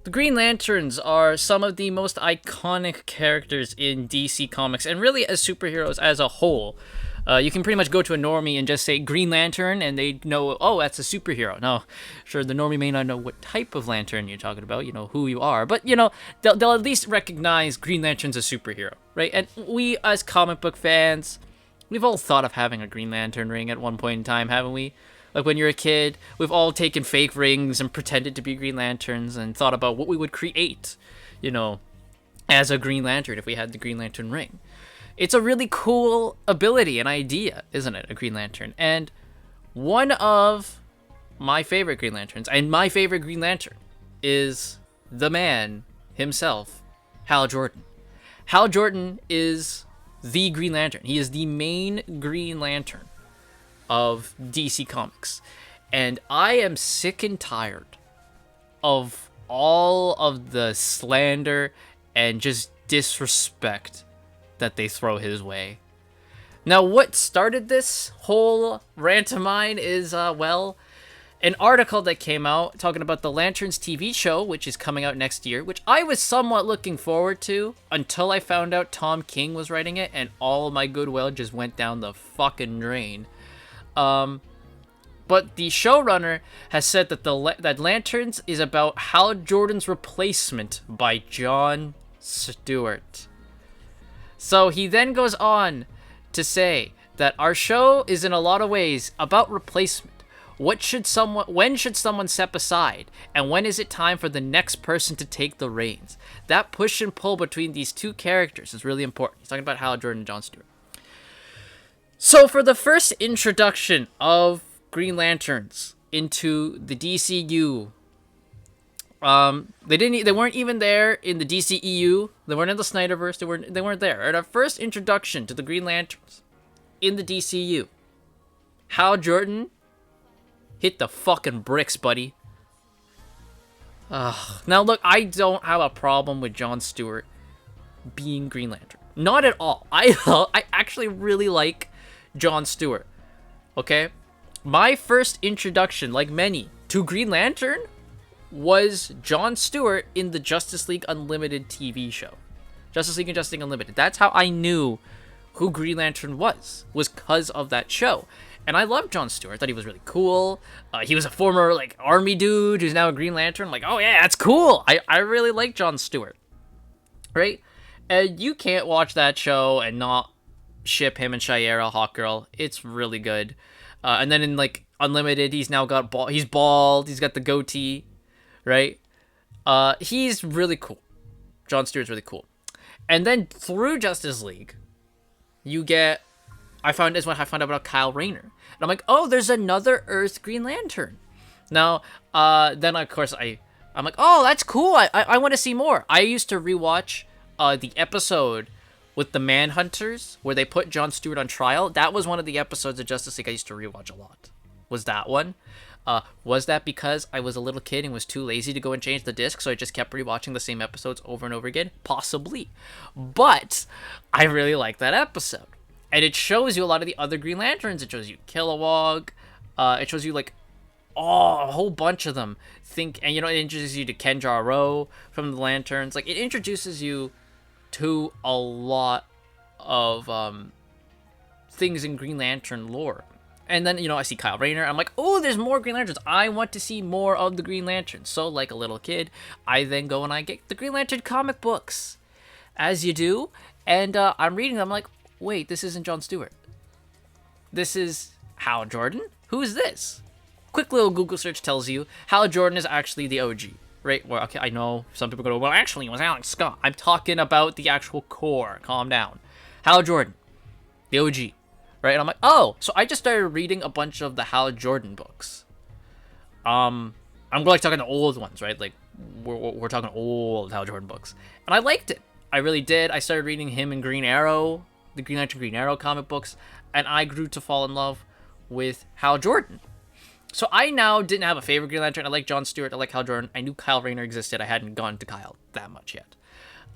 The Green Lanterns are some of the most iconic characters in DC Comics, and really as superheroes as a whole. You can pretty much go to a normie and just say Green Lantern, and they know, oh, that's a superhero. No, sure, the normie may not know what type of lantern you're talking about, who you are, but, they'll at least recognize Green Lantern's a superhero, right? And we, as comic book fans, we've all thought of having a Green Lantern ring at one point in time, haven't we? Like when you're a kid, we've all taken fake rings and pretended to be Green Lanterns and thought about what we would create, as a Green Lantern if we had the Green Lantern ring. It's a really cool ability and idea, isn't it? A Green Lantern. And one of my favorite Green Lanterns, and my favorite Green Lantern, is the man himself, Hal Jordan. Hal Jordan is the Green Lantern. He is the main Green Lantern of DC Comics. And I am sick and tired of all of the slander and just disrespect that they throw his way. Now, what started this whole rant of mine is, an article that came out talking about the Lanterns TV show, which is coming out next year, which I was somewhat looking forward to until I found out Tom King was writing it, and all my goodwill just went down the fucking drain. But the showrunner has said that that Lanterns is about Hal Jordan's replacement by Jon Stewart. So he then goes on to say that our show is in a lot of ways about replacement. When should someone step aside, and when is it time for the next person to take the reins? That push and pull between these two characters is really important. He's talking about Hal Jordan and Jon Stewart. So for the first introduction of Green Lanterns into the DCU, they weren't even there in the DCEU. They weren't in the Snyderverse. They weren't there. At our first introduction to the Green Lanterns in the DCU, Hal Jordan hit the fucking bricks, buddy. Now look, I don't have a problem with Jon Stewart being Green Lantern. Not at all. I actually really like Jon Stewart. Okay? My first introduction, like many, to Green Lantern was Jon Stewart in the Justice League Unlimited TV show. Justice League and Justice League Unlimited. That's how I knew who Green Lantern was because of that show. And I loved Jon Stewart. I thought he was really cool. He was a former army dude who's now a Green Lantern. Oh yeah, that's cool. I really like Jon Stewart. Right? And you can't watch that show and not ship him and Shiera, Hawkgirl. It's really good. And then in Unlimited, he's now got he's bald. He's got the goatee. Right? He's really cool. Jon Stewart's really cool. And then through Justice League, I found out about Kyle Rayner. And I'm like, oh, there's another Earth Green Lantern. Now, then of course I'm like, oh, that's cool. I want to see more. I used to rewatch the episode with the Manhunters where they put Jon Stewart on trial. That was one of the episodes of Justice League I used to rewatch a lot. Was that one? Was that because I was a little kid and was too lazy to go and change the disc, so I just kept rewatching the same episodes over and over again? Possibly. But I really like that episode. And it shows you a lot of the other Green Lanterns. It shows you Kilowog. It shows you a whole bunch of them. It introduces you to Ken Jarrow from the Lanterns. It introduces you to a lot of things in Green Lantern lore. And then, I see Kyle Rayner. I'm like, oh, there's more Green Lanterns. I want to see more of the Green Lanterns. So, like a little kid, I then go and I get the Green Lantern comic books. As you do. And I'm reading them. I'm like, wait, this isn't Jon Stewart. This is Hal Jordan? Who's this? Quick little Google search tells you Hal Jordan is actually the OG. Right? Well, okay, I know some people go, well, actually, it was Alex Scott. I'm talking about the actual core. Calm down. Hal Jordan. The OG. Right? And I'm like, oh, so I just started reading a bunch of the Hal Jordan books. I'm talking the old ones, right? We're talking old Hal Jordan books. And I liked it. I really did. I started reading him in Green Arrow, the Green Lantern Green Arrow comic books, and I grew to fall in love with Hal Jordan. So I now didn't have a favorite Green Lantern. I like Jon Stewart. I like Hal Jordan. I knew Kyle Rayner existed. I hadn't gone to Kyle that much yet.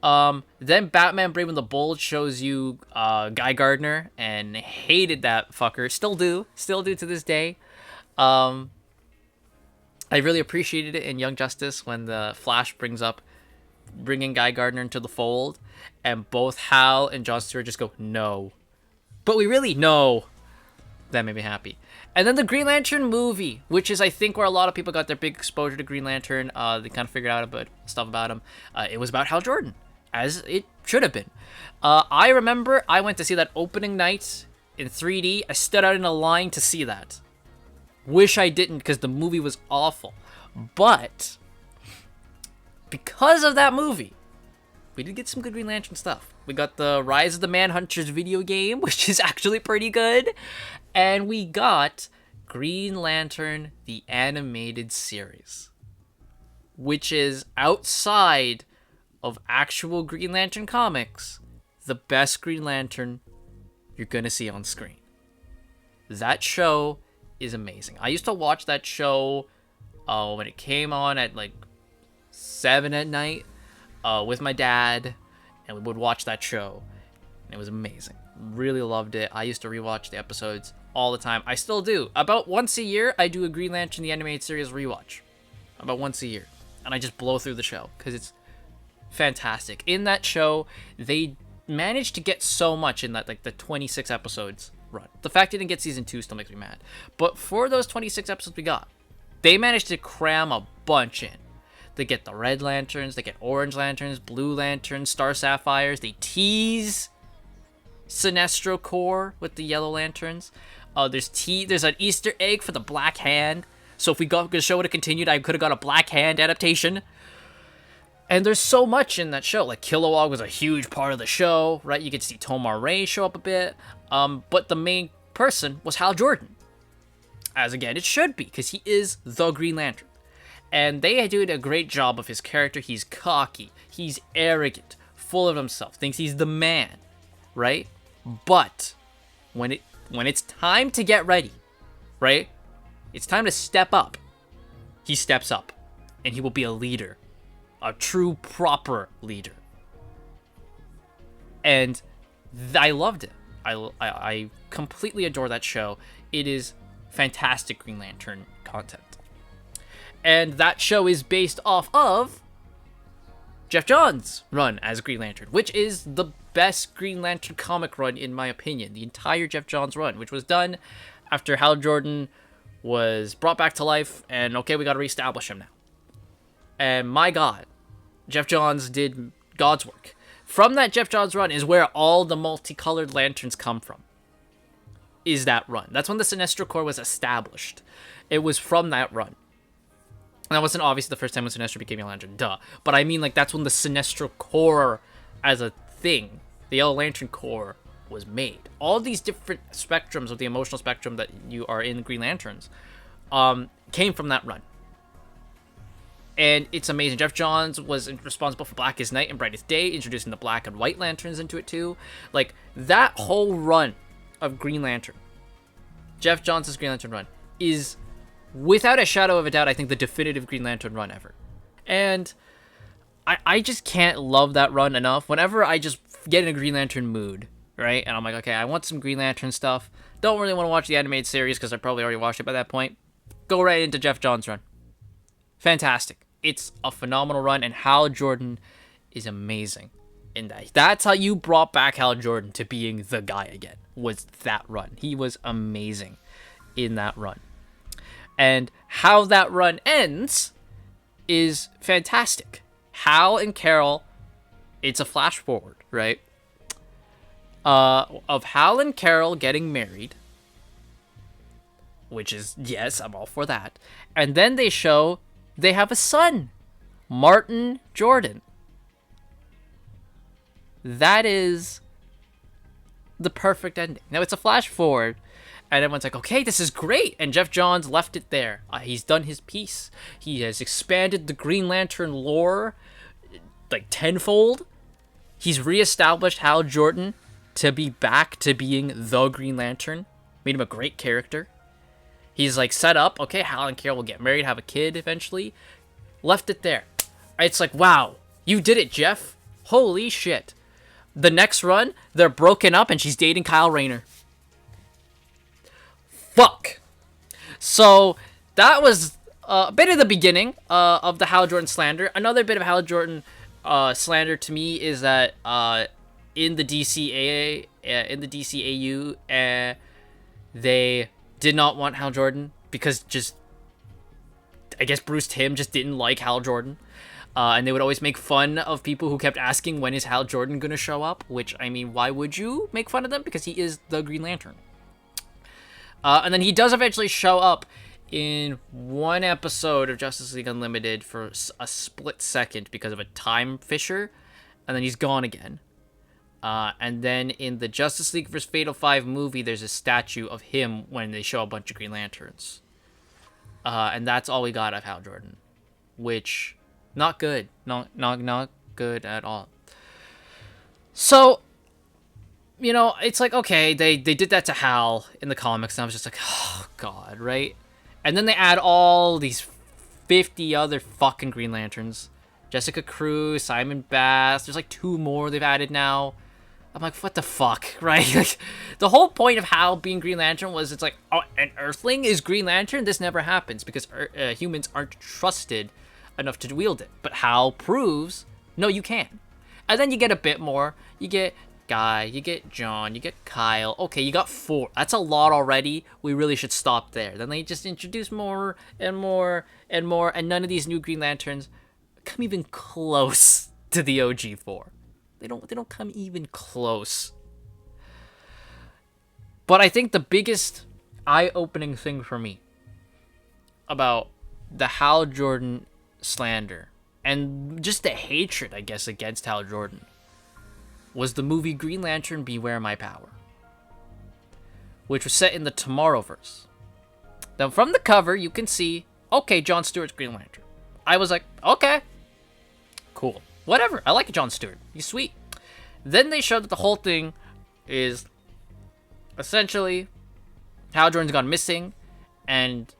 Then Batman Brave and the Bold shows you Guy Gardner, and hated that fucker. Still do to this day. I really appreciated it in Young Justice when the Flash brings up bringing Guy Gardner into the fold, and both Hal and Jon Stewart just go, no. But we really know. That made me happy. And then the Green Lantern movie, which is, I think, where a lot of people got their big exposure to Green Lantern. They kind of figured out about stuff about him. It was about Hal Jordan, as it should have been. I remember I went to see that opening night in 3D. I stood out in a line to see that. Wish I didn't, because the movie was awful. But because of that movie, we did get some good Green Lantern stuff. We got the Rise of the Manhunters video game, which is actually pretty good. And we got Green Lantern, the animated series, which is outside of actual Green Lantern comics, the best Green Lantern you're going to see on screen. That show is amazing. I used to watch that show when it came on at like 7 at night with my dad, and we would watch that show, and it was amazing. Really loved it. I used to rewatch the episodes all the time. I still do. About once a year, I do a Green Lantern the Animated Series rewatch. About once a year. And I just blow through the show, because it's fantastic. In that show, they managed to get so much in that, like, the 26 episodes run. The fact they didn't get season 2 still makes me mad. But for those 26 episodes we got, they managed to cram a bunch in. They get the Red Lanterns, they get Orange Lanterns, Blue Lanterns, Star Sapphires. They tease Sinestro Corps with the Yellow Lanterns. There's an Easter egg for the Black Hand. So if the show would have continued, I could have got a Black Hand adaptation. And there's so much in that show. Like, Kilowog was a huge part of the show, right? You get to see Tomar Ray show up a bit. But the main person was Hal Jordan. As again, it should be, because he is the Green Lantern. And they do a great job of his character. He's cocky. He's arrogant. Full of himself. Thinks he's the man. Right? But when it's time to get ready, right? It's time to step up. He steps up. And he will be a leader. A true, proper leader. And I loved it. I completely adore that show. It is fantastic Green Lantern content. And that show is based off of Jeff Johns' run as Green Lantern, which is the best Green Lantern comic run, in my opinion. The entire Jeff Johns run, which was done after Hal Jordan was brought back to life, and okay, we got to reestablish him now. And my God, Jeff Johns did God's work. From that Jeff Johns run is where all the multicolored lanterns come from. Is that run. That's when the Sinestro Corps was established. It was from that run. And that wasn't obviously the first time when Sinestro became Yellow Lantern, duh. But I mean, like, that's when the Sinestro Corps as a thing, the Yellow Lantern Corps, was made. All these different spectrums of the emotional spectrum that you are in Green Lanterns came from that run. And it's amazing. Jeff Johns was responsible for Blackest Night and Brightest Day, introducing the Black and White Lanterns into it too. Like, that whole run of Green Lantern, Jeff Johns' Green Lantern run, is, without a shadow of a doubt, I think the definitive Green Lantern run ever. And I just can't love that run enough. Whenever I just get in a Green Lantern mood, right, and I'm like, okay, I want some Green Lantern stuff, don't really want to watch the animated series because I probably already watched it by that point, go right into Jeff Johns' run. Fantastic. It's a phenomenal run, and Hal Jordan is amazing in that. That's how you brought back Hal Jordan to being the guy again, was that run. He was amazing in that run. And how that run ends is fantastic. Hal and Carol, it's a flash forward, right? Of Hal and Carol getting married, which is, yes, I'm all for that. And then they show they have a son, Martin Jordan. That is the perfect ending. Now, it's a flash forward, and everyone's like, okay, this is great. And Jeff Johns left it there. He's done his piece. He has expanded the Green Lantern lore like tenfold. He's reestablished Hal Jordan to be back to being the Green Lantern. Made him a great character. He's like set up. Okay, Hal and Carol will get married, have a kid eventually. Left it there. It's like, wow, you did it, Jeff. Holy shit. The next run, they're broken up and she's dating Kyle Rayner. Fuck. So that was a bit of the beginning of the Hal Jordan slander. Another bit of Hal Jordan slander to me is that in the DCAU, they did not want Hal Jordan because just, I guess Bruce Timm just didn't like Hal Jordan. And they would always make fun of people who kept asking, when is Hal Jordan going to show up? Which, I mean, why would you make fun of them? Because he is the Green Lantern. And then he does eventually show up in one episode of Justice League Unlimited for a split second because of a time fissure. And then he's gone again. And then in the Justice League vs. Fatal 5 movie, there's a statue of him when they show a bunch of Green Lanterns. And that's all we got of Hal Jordan. Which... not good. Not good at all. So, you know, it's like, okay, they did that to Hal in the comics, and I was just like, oh, God, right? And then they add all these 50 other fucking Green Lanterns. Jessica Cruz, Simon Bass, there's like 2 more they've added now. I'm like, what the fuck, right? Like, the whole point of Hal being Green Lantern was, it's like, oh, an Earthling is Green Lantern? This never happens, because humans aren't trusted enough to wield it. But Hal proves, no, you can. And then you get a bit more. You get Guy, you get John, you get Kyle. Okay, you got 4. That's a lot already. We really should stop there. Then they just introduce more and more and more, and none of these new Green Lanterns come even close to the OG 4. They don't come even close. But I think the biggest eye-opening thing for me about the Hal Jordan slander and just the hatred, I guess, against Hal Jordan was the movie Green Lantern Beware My Power, which was set in the Tomorrowverse. Now, from the cover, you can see, okay, Jon Stewart's Green Lantern. I was like, okay, cool, whatever. I like Jon Stewart. He's sweet. Then they showed that the whole thing is essentially Hal Jordan's gone missing, and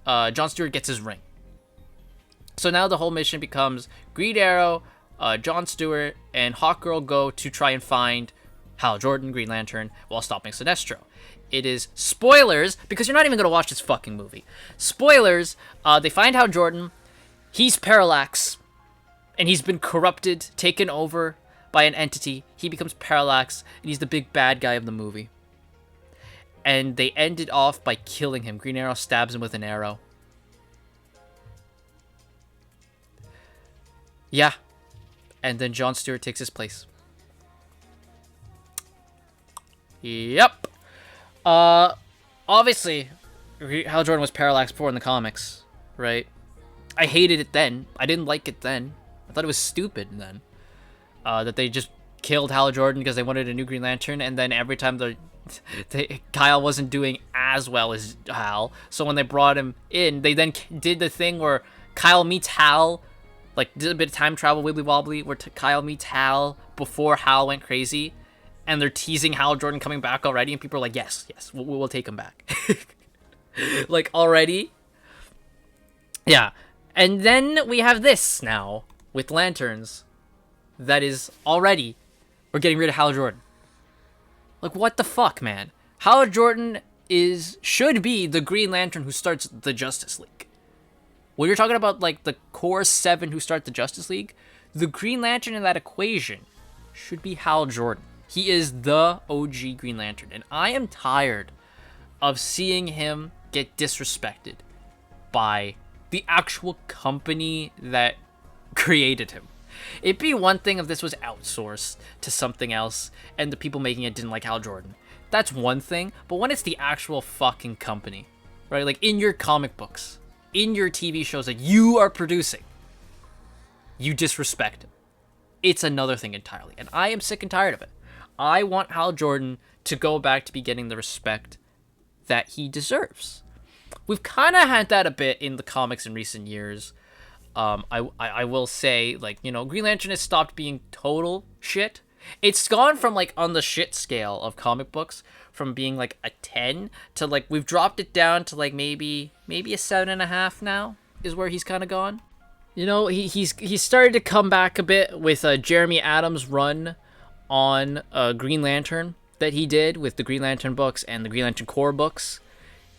Jon Stewart gets his ring. So now the whole mission becomes Green Arrow, Jon Stewart, and Hawkgirl go to try and find Hal Jordan, Green Lantern, while stopping Sinestro. It is spoilers, because you're not even going to watch this fucking movie. Spoilers, they find Hal Jordan, he's Parallax, and he's been corrupted, taken over by an entity. He becomes Parallax, and he's the big bad guy of the movie. And they end it off by killing him. Green Arrow stabs him with an arrow. Yeah. And then Jon Stewart takes his place. Yep. Obviously, Hal Jordan was Parallax before in the comics, right? I hated it then. I didn't like it then. I thought it was stupid then. That they just killed Hal Jordan because they wanted a new Green Lantern, and then every time Kyle wasn't doing as well as Hal, so when they brought him in, they then did the thing where Kyle meets Hal, like did a bit of time travel wibbly wobbly, where Kyle meets Hal before Hal went crazy, and they're teasing Hal Jordan coming back already, and people are like, yes, we'll take him back. Like, already? Yeah. And then we have this now, with Lanterns, that is already, we're getting rid of Hal Jordan. Like, what the fuck, man? Hal Jordan should be the Green Lantern who starts the Justice League. When you're talking about, like, the core 7 who start the Justice League, the Green Lantern in that equation should be Hal Jordan. He is the OG Green Lantern, and I am tired of seeing him get disrespected by the actual company that created him. It'd be one thing if this was outsourced to something else and the people making it didn't like Hal Jordan. That's one thing, but when it's the actual fucking company, right? Like, in your comic books, in your TV shows that you are producing, you disrespect him. It's another thing entirely, and I am sick and tired of it. I want Hal Jordan to go back to be getting the respect that he deserves. We've kind of had that a bit in the comics in recent years. I will say, like, you know, Green Lantern has stopped being total shit. It's gone from, like, on the shit scale of comic books, from being, like, a 10 to, like, we've dropped it down to, like, maybe a 7.5 now, is where he's kind of gone. You know, he's started to come back a bit with Jeremy Adams' run on Green Lantern that he did with the Green Lantern books and the Green Lantern Corps books.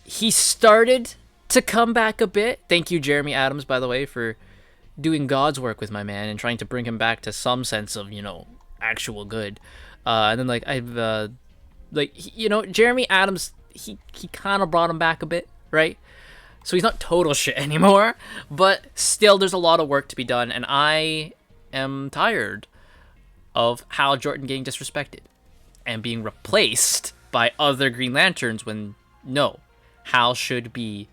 He started to come back a bit. Thank you, Jeremy Adams, by the way, for doing God's work with my man and trying to bring him back to some sense of, actual good. And then Jeremy Adams, he kind of brought him back a bit, right? So he's not total shit anymore, but still there's a lot of work to be done, and I am tired of Hal Jordan getting disrespected and being replaced by other Green Lanterns when, no, Hal should be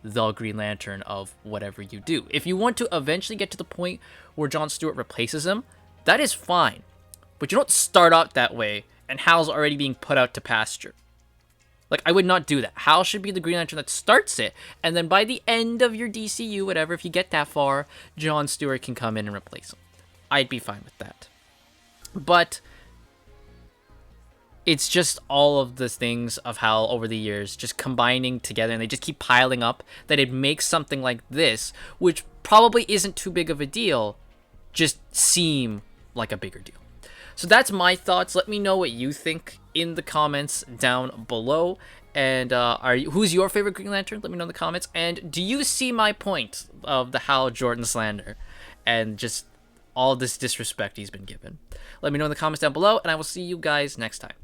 the Green Lantern of whatever you do. If you want to eventually get to the point where Jon Stewart replaces him, that is fine. But you don't start out that way and Hal's already being put out to pasture. Like, I would not do that. Hal should be the Green Lantern that starts it, and then by the end of your DCU, whatever, if you get that far, Jon Stewart can come in and replace him. I'd be fine with that. But it's just all of the things of how over the years just combining together and they just keep piling up that it makes something like this, which probably isn't too big of a deal, just seem like a bigger deal. So that's my thoughts. Let me know what you think in the comments down below. And who's your favorite Green Lantern? Let me know in the comments. And do you see my point of the Hal Jordan slander and just all this disrespect he's been given? Let me know in the comments down below, and I will see you guys next time.